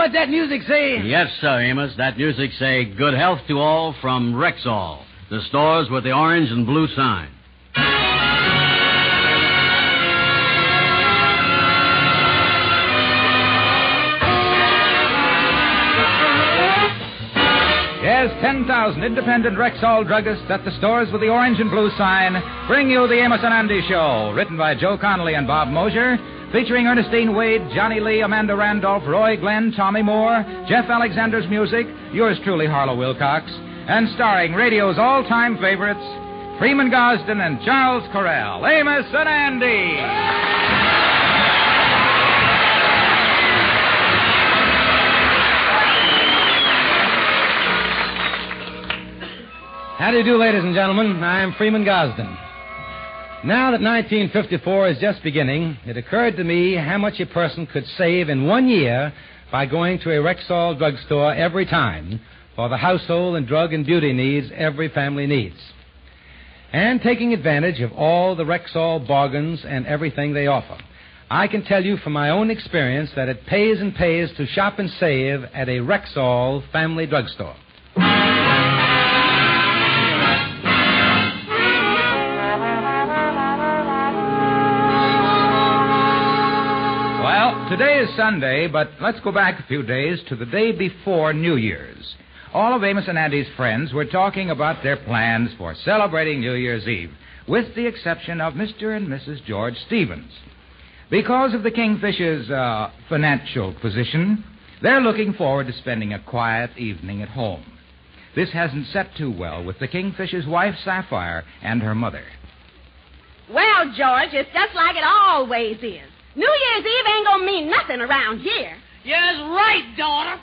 what that music say? Yes, sir, Amos. That music say, good health to all from Rexall, the stores with the orange and blue sign. Yes, 10,000 independent Rexall druggists at the stores with the orange and blue sign bring you the Amos and Andy Show, written by Joe Connolly and Bob Mosier, featuring Ernestine Wade, Johnny Lee, Amanda Randolph, Roy Glenn, Tommy Moore, Jeff Alexander's music, yours truly, Harlow Wilcox, and starring radio's all-time favorites, Freeman Gosden and Charles Correll. Amos and Andy! How do you do, ladies and gentlemen? I am Freeman Gosden. Now that 1954 is just beginning, it occurred to me how much a person could save in 1 year by going to a Rexall drugstore every time for the household and drug and beauty needs every family needs. And taking advantage of all the Rexall bargains and everything they offer. I can tell you from my own experience that it pays and pays to shop and save at a Rexall family drugstore. Today is Sunday, but let's go back a few days to the day before New Year's. All of Amos and Andy's friends were talking about their plans for celebrating New Year's Eve, with the exception of Mr. and Mrs. George Stevens. Because of the Kingfishers' financial position, they're looking forward to spending a quiet evening at home. This hasn't set too well with the Kingfishers' wife, Sapphire, and her mother. Well, George, it's just like it always is. New Year's Eve ain't gonna mean nothing around here. Yes, right, daughter.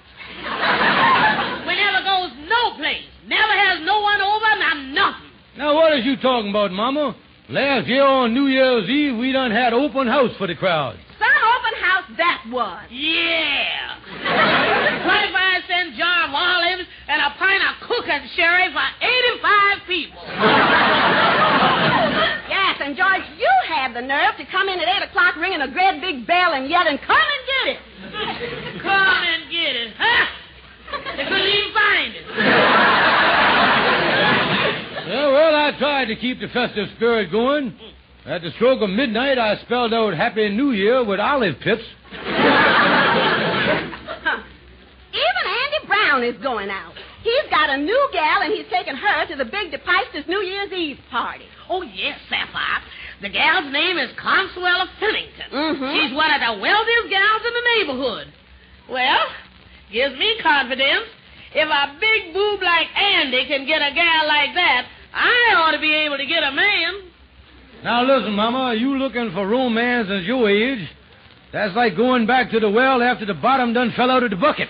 We never goes no place. Never has no one over, not nothing. Now, what is you talking about, Mama? Last year on New Year's Eve, we done had open house for the crowd. Some open house that was. Yeah. 25-cent jar of olives and a pint of cooking sherry for 85 people. Yes, and George, you had the nerve to come in at 8 o'clock ringing a great big bell and yelling, come and get it. Come and get it, huh? They couldn't even find it. Yeah, well, I tried to keep the festive spirit going. At the stroke of midnight, I spelled out Happy New Year with olive pips. Even Andy Brown is going out. He's got a new gal, and he's taking her to the big DePeistes' New Year's Eve party. Oh, yes, Sapphire. The gal's name is Consuela Fillington. Mm-hmm. She's one of the wealthiest gals in the neighborhood. Well, gives me confidence. If a big boob like Andy can get a gal like that, I ought to be able to get a man. Now, listen, Mama, you looking for romance at your age? That's like going back to the well after the bottom done fell out of the bucket.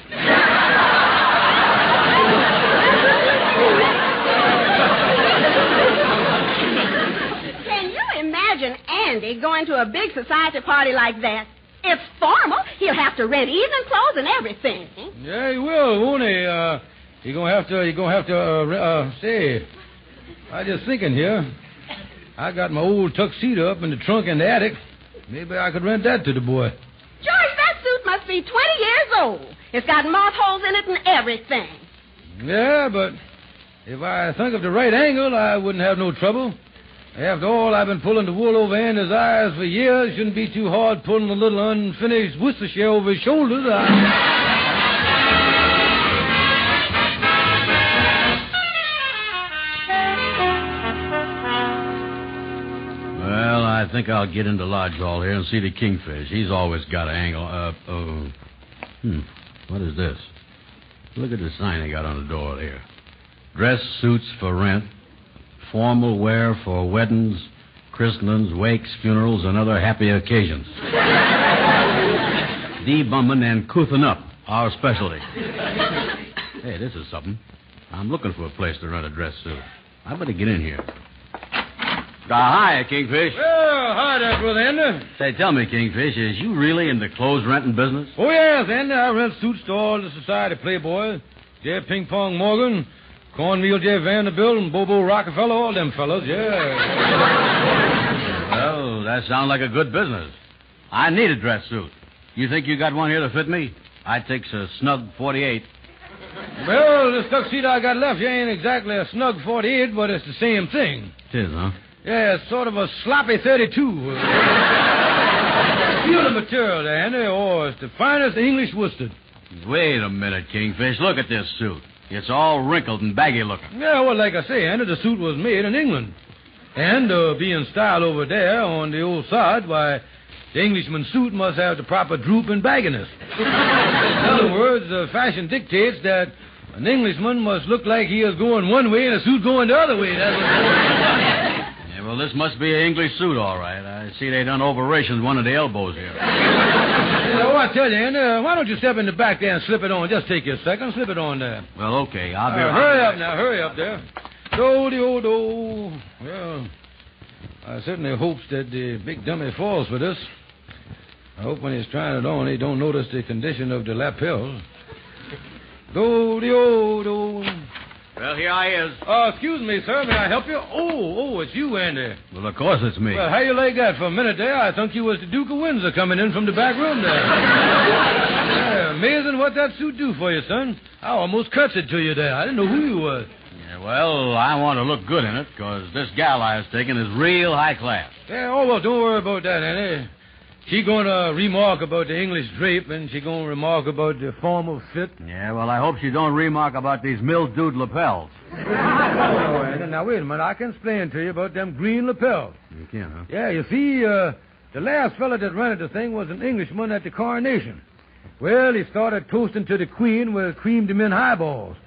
Can you imagine Andy going to a big society party like that? It's formal. He'll have to rent evening clothes and everything. Yeah, he will, won't he? You're gonna have to, say, I just thinking here. I got my old tuxedo up in the trunk in the attic. Maybe I could rent that to the boy. George, that suit must be 20 years old. It's got moth holes in it and everything. Yeah, but if I think of the right angle, I wouldn't have no trouble. After all, I've been pulling the wool over Andy's eyes for years. Shouldn't be too hard pulling a little unfinished Worcestershire over his shoulders. Well, I think I'll get into Lodge Hall here and see the Kingfish. He's always got an angle. What is this? Look at the sign they got on the door there. Dress suits for rent. Formal wear for weddings, christenings, wakes, funerals, and other happy occasions. Debumming and couthing up, our specialty. Hey, this is something. I'm looking for a place to rent a dress suit. I better get in here. Hi, Kingfish. Well, hi there, Brother Andy. Say, tell me, Kingfish, is you really in the clothes renting business? Oh, yes, Andy. I rent suits to all the society playboys. J. Ping Pong Morgan, Cornmeal J. Vanderbilt, and Bobo Rockefeller, all them fellows, yeah. Well, that sounds like a good business. I need a dress suit. You think you got one here to fit me? I takes a snug 48. Well, this tuxedo I got left here ain't exactly a snug 48, but it's the same thing. It is, huh? Yeah, it's sort of a sloppy 32. Feel the material there, Andy. Oh, it's the finest English worsted. Wait a minute, Kingfish. Look at this suit. It's all wrinkled and baggy looking. Yeah, well, like I say, Andy, the suit was made in England. And being styled over there on the old side, why, the Englishman's suit must have the proper droop and bagginess. In other words, fashion dictates that an Englishman must look like he is going one way and a suit going the other way. That's Yeah, well, this must be an English suit, all right. I see they done operations one of the elbows here. I tell you, Andy, why don't you step in the back there and slip it on? Just take you a second. Slip it on there. Well, okay. I'll be right Hurry back. up now. Hurry up there. Do-de-o-do. Well, I certainly hope that the big dummy falls for this. I hope when he's trying it on, he don't notice the condition of the lapels. Do-de-o-do. Well, here I is. Excuse me, sir. May I help you? Oh, it's you, Andy. Well, of course it's me. Well, how you like that? For a minute there, I thought you was the Duke of Windsor coming in from the back room there. Yeah, amazing what that suit do for you, son. I almost curtsied to you there. I didn't know who you was. Yeah, well, I want to look good in it, because this gal I was taking is real high class. Yeah, well, don't worry about that, Andy. She gonna remark about the English drape, and she gonna remark about the formal fit. Yeah, well, I hope she don't remark about these mildewed lapels. Oh, Andy, now, wait a minute. I can explain to you about them green lapels. You can, huh? Yeah, you see, the last fella that rented the thing was an Englishman at the coronation. Well, he started toasting to the Queen with creamed him in highballs.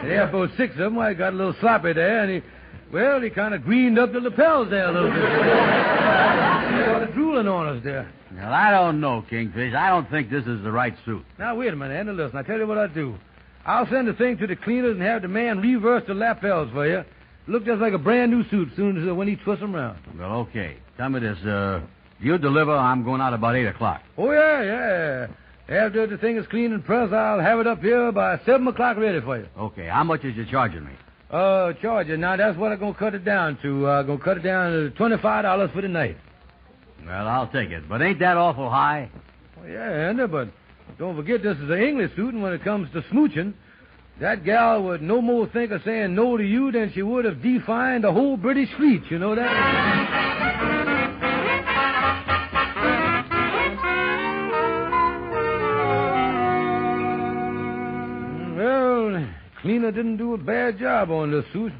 Yeah, about 6 of them. I got a little sloppy there, and he kind of greened up the lapels there a little bit. He started drooling on us there. Well, I don't know, Kingfish. I don't think this is the right suit. Now, wait a minute, Andy. Listen, I'll tell you what I'll do. I'll send the thing to the cleaners and have the man reverse the lapels for you. Look just like a brand new suit as soon as when he twists them around. Well, okay. Tell me this. You deliver, I'm going out about 8 o'clock. Oh, yeah. After the thing is cleaned and pressed, I'll have it up here by 7 o'clock ready for you. Okay. How much is you charging me? Charge you. Now, that's what I'm going to cut it down to. I'm going to cut it down to $25 for the night. Well, I'll take it. But ain't that awful high? Well, yeah, Andy, but don't forget this is an English suit, and when it comes to smooching, that gal would no more think of saying no to you than she would have defined the whole British fleet. You know that? Well, cleaner didn't do a bad job on this suit.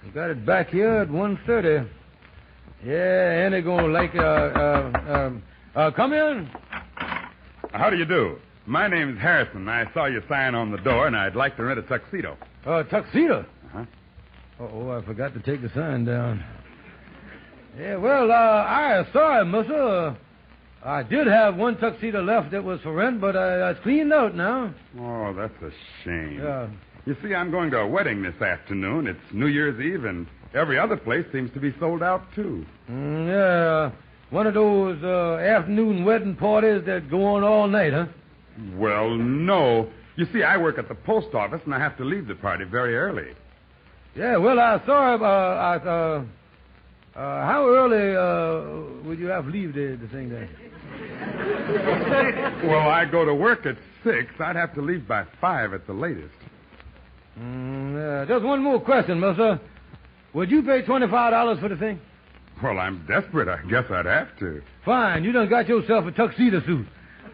We got it back here at 1:30. Yeah, Andy gonna like come in. How do you do? My name's Harrison. I saw you sign on the door, and I'd like to rent a tuxedo. Tuxedo? Uh-huh. Oh, I forgot to take the sign down. Yeah, well, I sorry, mister. I did have one tuxedo left that was for rent, but it's cleaned out now. Oh, that's a shame. Yeah. You see, I'm going to a wedding this afternoon. It's New Year's Eve, and every other place seems to be sold out, too. Yeah, one of those afternoon wedding parties that go on all night, huh? Well, no. You see, I work at the post office, and I have to leave the party very early. Yeah, well, I'm sorry. How early would you have to leave the thing there? Well, I go to work at 6. I'd have to leave by 5 at the latest. Just one more question, mister. Would you pay $25 for the thing? Well, I'm desperate. I guess I'd have to. Fine. You done got yourself a tuxedo suit.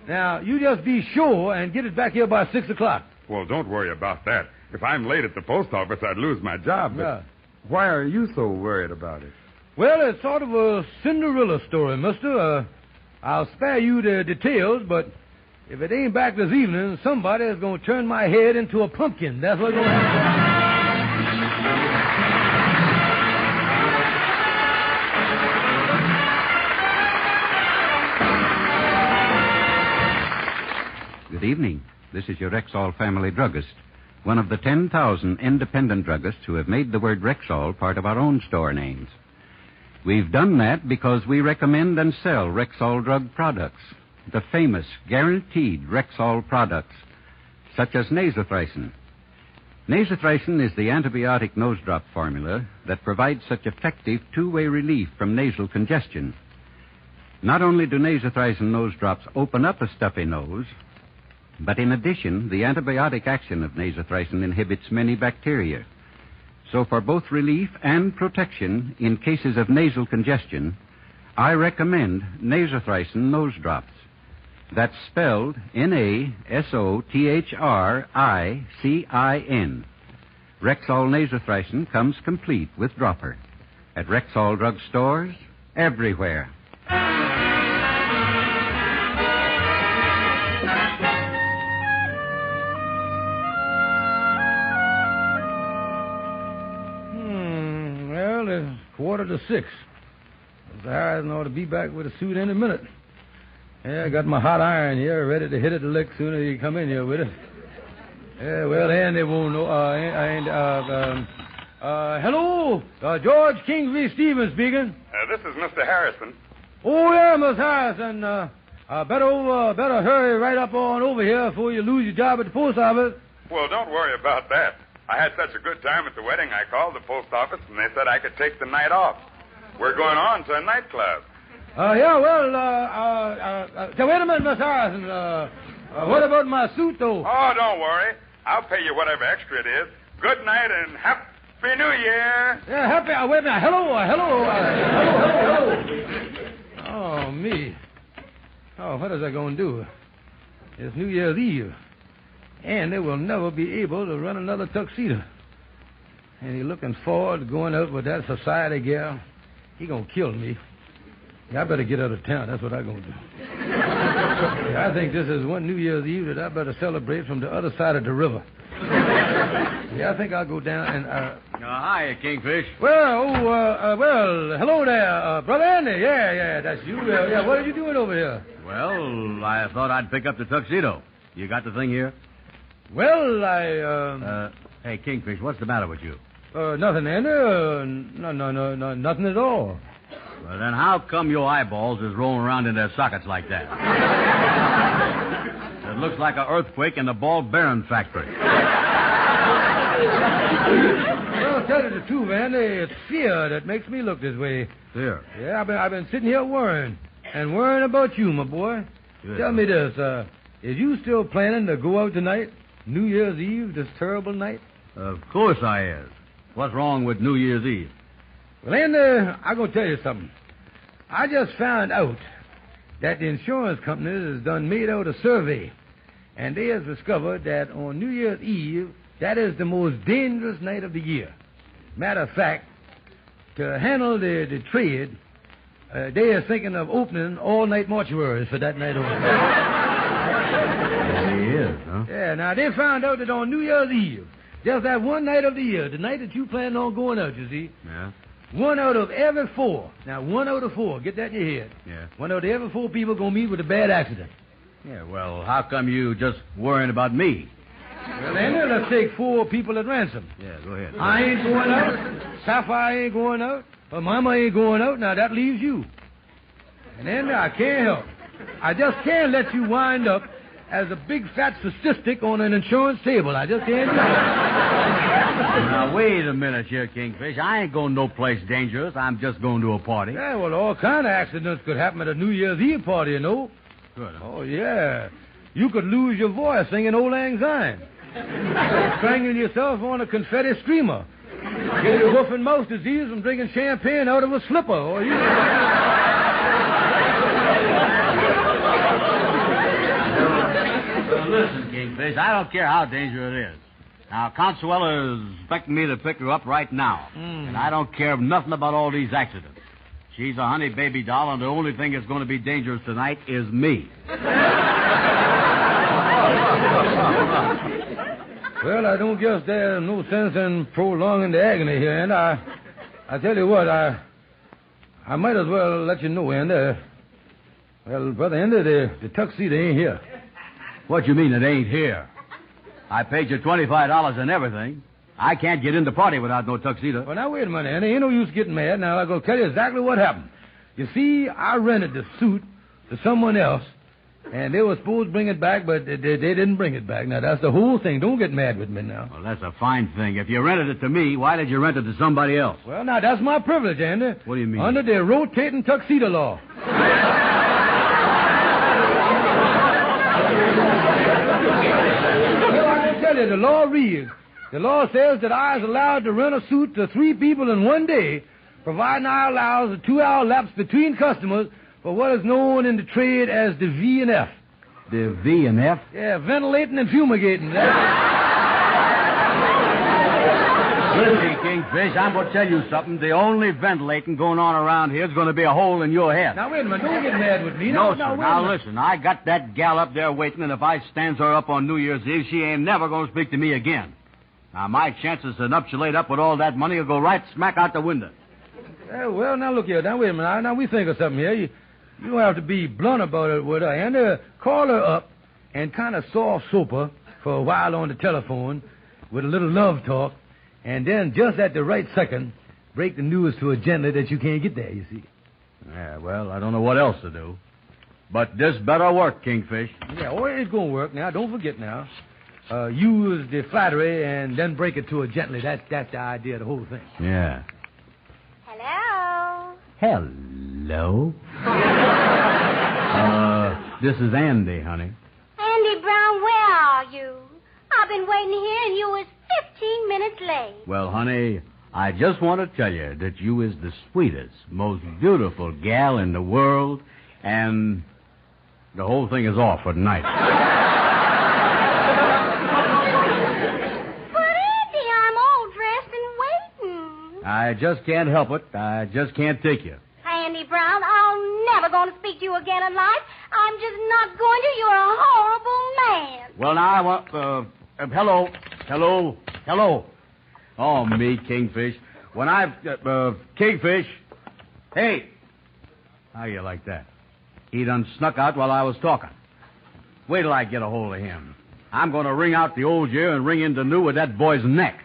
Now, you just be sure and get it back here by 6 o'clock. Well, don't worry about that. If I'm late at the post office, I'd lose my job. But Yeah. why are you so worried about it? Well, it's sort of a Cinderella story, mister. I'll spare you the details, but if it ain't back this evening, somebody is going to turn my head into a pumpkin. That's what's going to happen. Good evening. This is your Rexall family druggist, one of the 10,000 independent druggists who have made the word Rexall part of our own store names. We've done that because we recommend and sell Rexall drug products, the famous, guaranteed Rexall products, such as nasothricin. Nasothricin is the antibiotic nose drop formula that provides such effective two-way relief from nasal congestion. Not only do nasothricin nose drops open up a stuffy nose, But in addition, the antibiotic action of nasothricin inhibits many bacteria. So for both relief and protection in cases of nasal congestion, I recommend nasothricin nose drops. That's spelled Nasothricin. Rexall nasothricin comes complete with dropper. At Rexall drug stores, everywhere. Well, it's 5:45. Mr. Harrison ought to be back with a suit any minute. Yeah, I got my hot iron here, ready to hit it a lick soon as you come in here with it. Yeah, well, Andy won't know. Hello, George Kingsley Stevens speaking. This is Mr. Harrison. Oh, yeah, Miss Harrison. Better hurry right up on over here before you lose your job at the post office. Well, don't worry about that. I had such a good time at the wedding, I called the post office, and they said I could take the night off. We're going on to a nightclub. Wait a minute, Miss Harrison. What about my suit, though? Oh, don't worry. I'll pay you whatever extra it is. Good night and Happy New Year. Yeah, happy. Wait a minute. Hello. Oh, me. Oh, what is I going to do? It's New Year's Eve. And they will never be able to run another tuxedo. And he's looking forward to going out with that society gal. He going to kill me. I better get out of town. That's what I'm going to do. I think this is one New Year's Eve that I better celebrate from the other side of the river. Yeah, I think I'll go down and... Hi, Kingfish. Well, hello there, Brother Andy. Yeah, that's you. Yeah, what are you doing over here? Well, I thought I'd pick up the tuxedo. You got the thing here? Well, Hey, Kingfish, what's the matter with you? Nothing, Andy. No, nothing at all. Well, then how come your eyeballs is rolling around in their sockets like that? It looks like an earthquake in the ball bearing factory. Well, I'll tell you the truth, Andy. It's fear that makes me look this way. Fear? Yeah, I've been sitting here worrying about you, my boy. Good. Tell me this, is you still planning to go out tonight? New Year's Eve, this terrible night? Of course I is. What's wrong with New Year's Eve? Well, Andy, I'm going to tell you something. I just found out that the insurance companies has done made out a survey, and they has discovered that on New Year's Eve, that is the most dangerous night of the year. Matter of fact, to handle the trade, they are thinking of opening all-night mortuaries for that night only. He is, huh? Yeah, now they found out that on New Year's Eve, just that one night of the year, the night that you plan on going out, you see, Yeah? 1 out of every 4. Now, 1 out of 4. Get that in your head. Yeah. 1 out of every 4 people going to meet with a bad accident. Yeah, well, how come you just worrying about me? Well, Andy, let's take 4 people at ransom. Yeah, go ahead. I ain't going out. Sapphire ain't going out. Her mama ain't going out. Now, that leaves you. And Andy, I can't help. I just can't let you wind up as a big fat statistic on an insurance table. I just can't do it. Now, wait a minute here, Kingfish. I ain't going no place dangerous. I'm just going to a party. Yeah, well, all kind of accidents could happen at a New Year's Eve party, you know. Good. Huh? Oh, yeah. You could lose your voice singing Old Lang Syne. Strangling yourself on a confetti streamer. Get your hoof and mouth disease from drinking champagne out of a slipper. Or you... Listen, Kingfish, I don't care how dangerous it is. Now, Consuela is expecting me to pick her up right now. And I don't care nothing about all these accidents. She's a honey baby doll, and the only thing that's going to be dangerous tonight is me. Well, I don't guess there's no sense in prolonging the agony here, and I tell you what, I might as well let you know, Andy. Well, Brother Andy, the tuxedo ain't here. What you mean it ain't here? I paid you $25 and everything. I can't get in the party without no tuxedo. Well, now, wait a minute, Andy. Ain't no use getting mad. Now, I'm going to tell you exactly what happened. You see, I rented the suit to someone else, and they were supposed to bring it back, but they didn't bring it back. Now, that's the whole thing. Don't get mad with me now. Well, that's a fine thing. If you rented it to me, why did you rent it to somebody else? Well, now, that's my privilege, Andy. What do you mean? Under the rotating tuxedo law. that the law reads. The law says that I is allowed to rent a suit to 3 people in one day, providing I allows a 2-hour lapse between customers for what is known in the trade as the V&F. The V&F? Yeah, ventilating and fumigating. Listen, Kingfish, I'm going to tell you something. The only ventilating going on around here is going to be a hole in your head. Now, wait a minute. Don't get mad with me. No, sir. Now, listen. I got that gal up there waiting, and if I stands her up on New Year's Eve, she ain't never going to speak to me again. Now, my chances to nuptiate up with all that money will go right smack out the window. Well, now, look here. Now, wait a minute. Now, we think of something here. You don't have to be blunt about it with her. And call her up and kind of soft soap her for a while on the telephone with a little love talk. And then, just at the right second, break the news to her gently that you can't get there, you see. Yeah, well, I don't know what else to do. But this better work, Kingfish. Yeah, oh, it's going to work. Now, don't forget now. Use the flattery and then break it to her gently. That's the idea of the whole thing. Yeah. Hello? Hello? This is Andy, honey. Andy Brown, where are you? I've been waiting here and you was 15 minutes late. Well, honey, I just want to tell you that you is the sweetest, most beautiful gal in the world, and the whole thing is off for tonight. But, Andy, I'm all dressed and waiting. I just can't help it. I just can't take you. Andy Brown, I'm never going to speak to you again in life. I'm just not going to. You're a horrible man. Well, now I want... Hello. Oh, me, Kingfish. When Kingfish. Hey. How you like that? He done snuck out while I was talking. Wait till I get a hold of him. I'm going to ring out the old year and ring in the new with that boy's neck.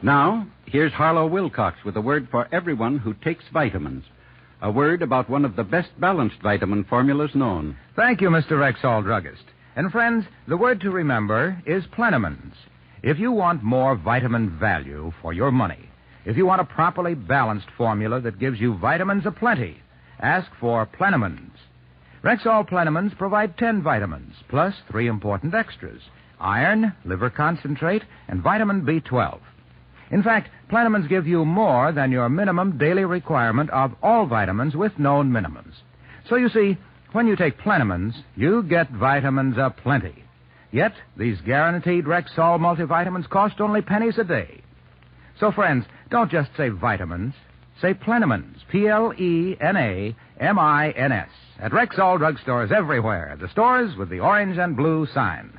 Now, here's Harlow Wilcox with a word for everyone who takes vitamins. A word about one of the best balanced vitamin formulas known. Thank you, Mr. Rexall Druggist. And, friends, the word to remember is Plenamins. If you want more vitamin value for your money, if you want a properly balanced formula that gives you vitamins aplenty, ask for Plenamins. Rexall Plenamins provide 10 vitamins, plus 3 important extras: iron, liver concentrate, and vitamin B12. In fact, Plenamins give you more than your minimum daily requirement of all vitamins with known minimums. So you see, when you take Plenamins, you get vitamins aplenty. Yet, these guaranteed Rexall multivitamins cost only pennies a day. So, friends, don't just say vitamins. Say Plenamins, Plenamins, at Rexall drugstores everywhere, the stores with the orange and blue sign.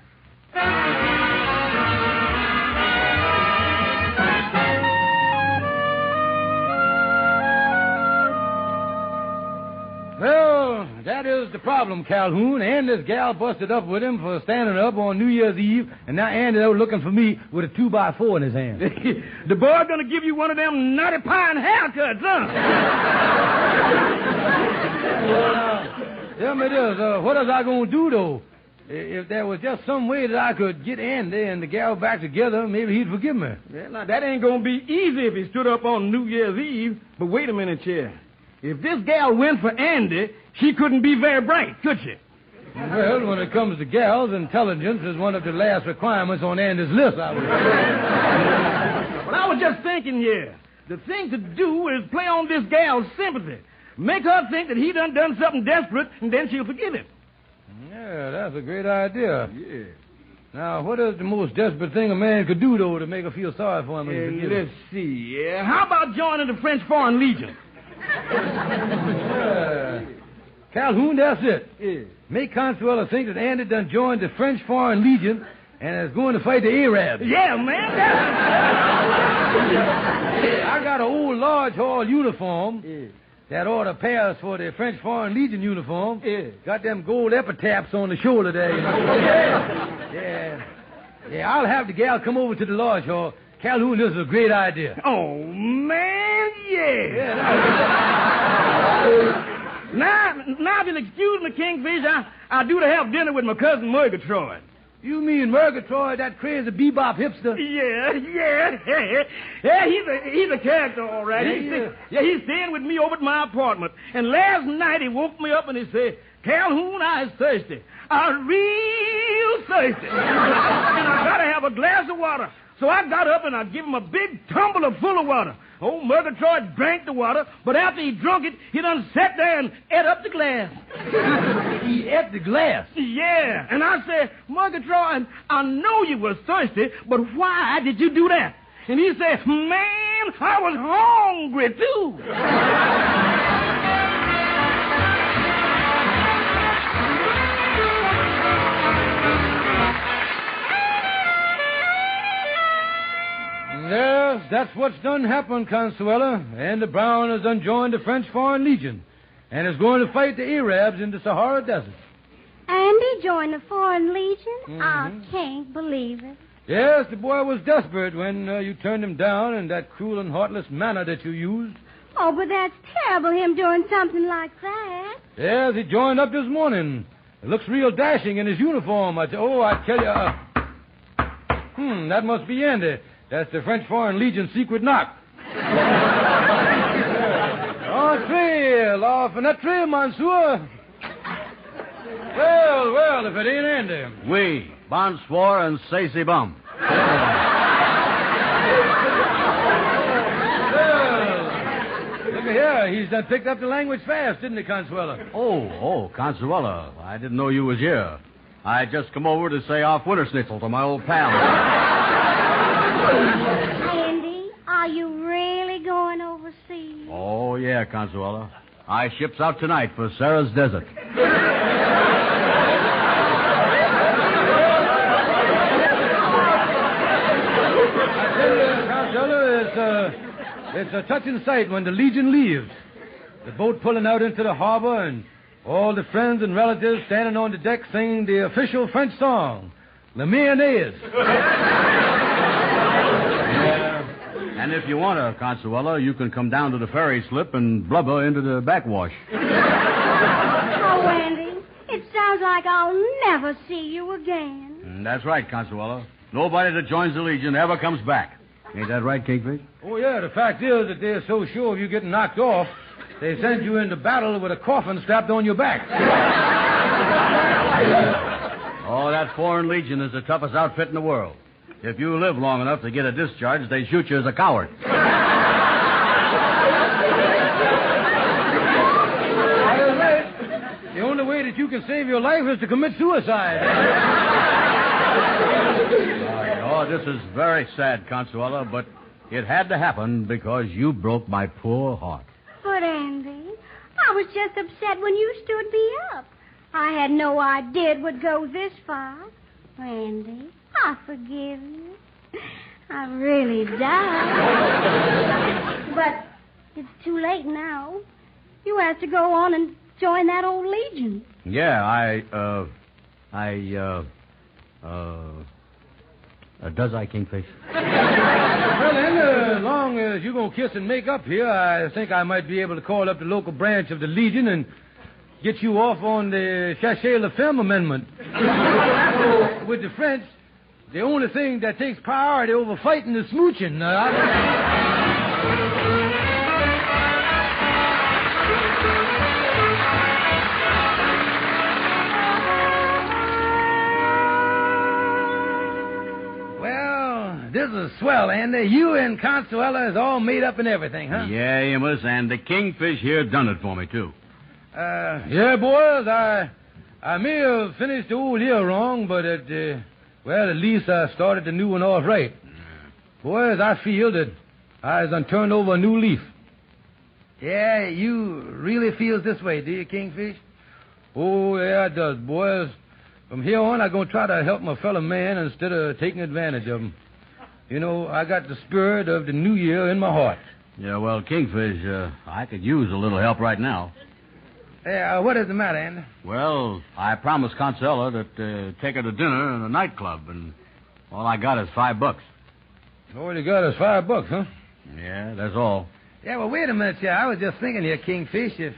Well, that is the problem, Calhoun. And this gal busted up with him for standing up on New Year's Eve, and now Andy out looking for me with a 2x4 in his hand. The boy gonna give you one of them nutty pine haircuts, huh? Well, tell me this, what is I gonna do, though? If there was just some way that I could get Andy and the gal back together, maybe he'd forgive me. Well, now, that ain't gonna be easy if he stood up on New Year's Eve. But wait a minute, Chair. If this gal went for Andy, she couldn't be very bright, could she? Well, when it comes to gals, intelligence is one of the last requirements on Andy's list, I would say. Well, I was just thinking here. The thing to do is play on this gal's sympathy. Make her think that he done something desperate, and then she'll forgive him. Yeah, that's a great idea. Yeah. Now, what is the most desperate thing a man could do, though, to make her feel sorry for him? And forgive him? Let's see. How about joining the French Foreign Legion? Calhoun, that's it. Yeah. Make Consuelo think that Andy done joined the French Foreign Legion and is going to fight the Arabs. Yeah, man. I got an old large hall uniform that ought to pass for the French Foreign Legion uniform. Yeah. Got them gold epitaphs on the shoulder there, you know. Yeah, I'll have the gal come over to the large hall. Calhoun, this is a great idea. Oh, man, yeah. Now, if you'll excuse me, Kingfish, I do to have dinner with my cousin Murgatroyd. You mean Murgatroyd, that crazy bebop hipster? Yeah, he's a character, all right. He's staying with me over at my apartment. And last night he woke me up and he said, Calhoun, I is thirsty. I'm real thirsty. And I gotta have a glass of water. So I got up and I give him a big tumbler full of water. Old Murgatroyd drank the water, but after he drunk it, he done sat there and ate up the glass. He ate the glass? Yeah. And I said, Murgatroyd, I know you was thirsty, but why did you do that? And he said, man, I was hungry, too. Yes, that's what's done happened, Consuela. Andy Brown has done joined the French Foreign Legion and is going to fight the Arabs in the Sahara Desert. Andy joined the Foreign Legion? I can't believe it. Yes, the boy was desperate when you turned him down in that cruel and heartless manner that you used. Oh, but that's terrible, him doing something like that. Yes, he joined up this morning. It looks real dashing in his uniform. I tell you, that must be Andy. That's the French Foreign Legion secret knock. Entree, la fenêtre, monsieur. Well, if it ain't Andy. Oui, bonsoir and c'est bon. Look here, he's done picked up the language fast, didn't he, Consuela? Oh, Consuela, I didn't know you was here. I just come over to say off winter schnitzel to my old pal. Andy, are you really going overseas? Oh, yeah, Consuela. I ships out tonight for Sarah's Desert. Consuela, it's a touching sight when the Legion leaves. The boat pulling out into the harbor and all the friends and relatives standing on the deck singing the official French song, Le Mayonnaise. And if you want to, Consuela, you can come down to the ferry slip and blubber into the backwash. Oh, Andy, it sounds like I'll never see you again. That's right, Consuela. Nobody that joins the Legion ever comes back. Ain't that right, Kingfish? Oh, yeah, the fact is that they're so sure of you getting knocked off, they send you into battle with a coffin strapped on your back. Oh, that Foreign Legion is the toughest outfit in the world. If you live long enough to get a discharge, they shoot you as a coward. Right. The only way that you can save your life is to commit suicide. Oh, this is very sad, Consuela, but it had to happen because you broke my poor heart. But, Andy, I was just upset when you stood me up. I had no idea it would go this far. Andy, I forgive you. I really died. But it's too late now. You have to go on and join that old Legion. Yeah, does I, Kingfish? Well, then, as long as you're going to kiss and make up here, I think I might be able to call up the local branch of the Legion and get you off on the Chassez-la-Femme amendment. With the French, the only thing that takes priority over fighting is smooching. This is swell, Andy. You and Consuela is all made up and everything, huh? Yeah, Amos, and the Kingfish here done it for me, too. Yeah, boys, I may have finished the old year wrong, but at least I started the new one off right. Boys, I feel that I done turned over a new leaf. Yeah, you really feels this way, do you, Kingfish? Oh, yeah, it does, boys. From here on, I'm going to try to help my fellow man instead of taking advantage of him. You know, I got the spirit of the new year in my heart. Yeah, well, Kingfish, I could use a little help right now. Yeah, what is the matter, Andy? Well, I promised Consuela that take her to dinner in a nightclub, and all I got is $5. All you got is $5, huh? Yeah, that's all. Yeah, well, wait a minute, yeah. I was just thinking here, Kingfish, if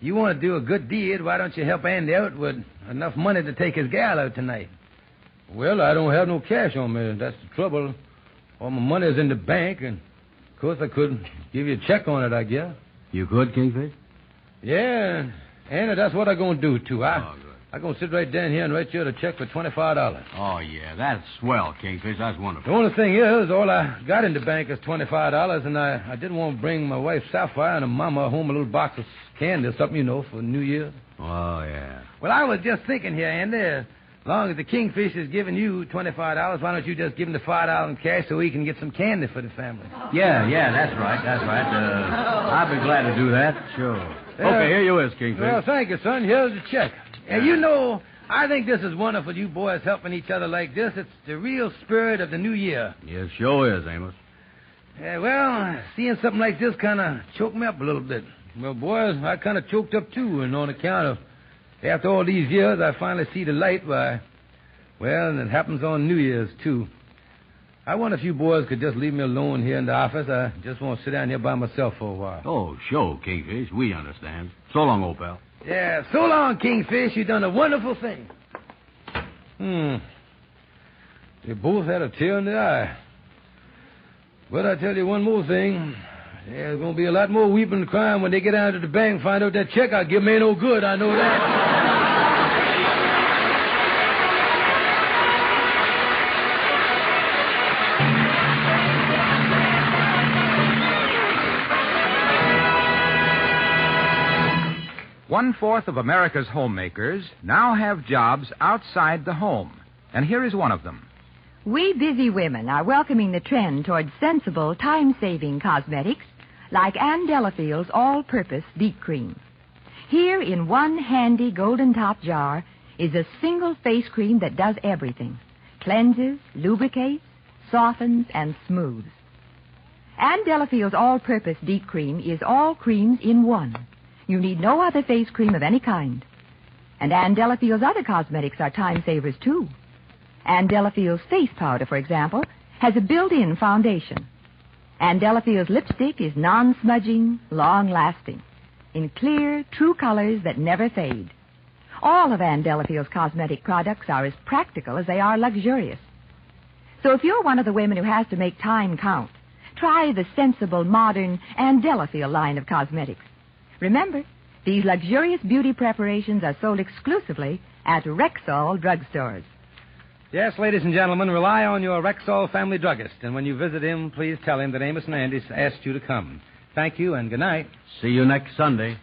you want to do a good deed, why don't you help Andy out with enough money to take his gal out tonight? Well, I don't have no cash on me. That's the trouble. All my money's in the bank, and, of course, I could give you a check on it, I guess. You could, Kingfish? Yeah, and that's what I'm going to do, too. Oh, good. I'm going to sit right down here and write you a check for $25. Oh, yeah, that's swell, Kingfish. That's wonderful. The only thing is, all I got in the bank is $25, and I didn't want to bring my wife Sapphire and her mama home a little box of candy or something, for New Year. Oh, yeah. Well, I was just thinking here, Andy, as long as the Kingfish is giving you $25, why don't you just give him the $5 in cash so he can get some candy for the family? Yeah, that's right. I'd be glad to do that, sure. Okay, here you is, Kingfish. Well, thank you, son. Here's the check. And I think this is wonderful, you boys helping each other like this. It's the real spirit of the new year. Yeah, sure is, Amos. Yeah, well, seeing something like this kind of choked me up a little bit. Well, boys, I kind of choked up, too, and on account of, after all these years, I finally see the light. Well, and it happens on New Year's, too. I wonder if you boys could just leave me alone here in the office. I just want to sit down here by myself for a while. Oh, sure, Kingfish. We understand. So long, old pal. Yeah, so long, Kingfish. You've done a wonderful thing. They both had a tear in the eye. But I tell you one more thing. There's going to be a lot more weeping and crying when they get down to the bank and find out that check I give them ain't no good. I know that. One-fourth of America's homemakers now have jobs outside the home. And here is one of them. We busy women are welcoming the trend toward sensible, time-saving cosmetics like Ann Delafield's all-purpose deep cream. Here in one handy golden-top jar is a single face cream that does everything. Cleanses, lubricates, softens, and smooths. Ann Delafield's all-purpose deep cream is all creams in one. You need no other face cream of any kind. And Ann Delafield's other cosmetics are time savers, too. Ann Delafield's face powder, for example, has a built-in foundation. Ann Delafield's lipstick is non-smudging, long-lasting, in clear, true colors that never fade. All of Ann Delafield's cosmetic products are as practical as they are luxurious. So if you're one of the women who has to make time count, try the sensible, modern Ann Delafield line of cosmetics. Remember, these luxurious beauty preparations are sold exclusively at Rexall drugstores. Yes, ladies and gentlemen, rely on your Rexall family druggist. And when you visit him, please tell him that Amos and Andy asked you to come. Thank you and good night. See you next Sunday.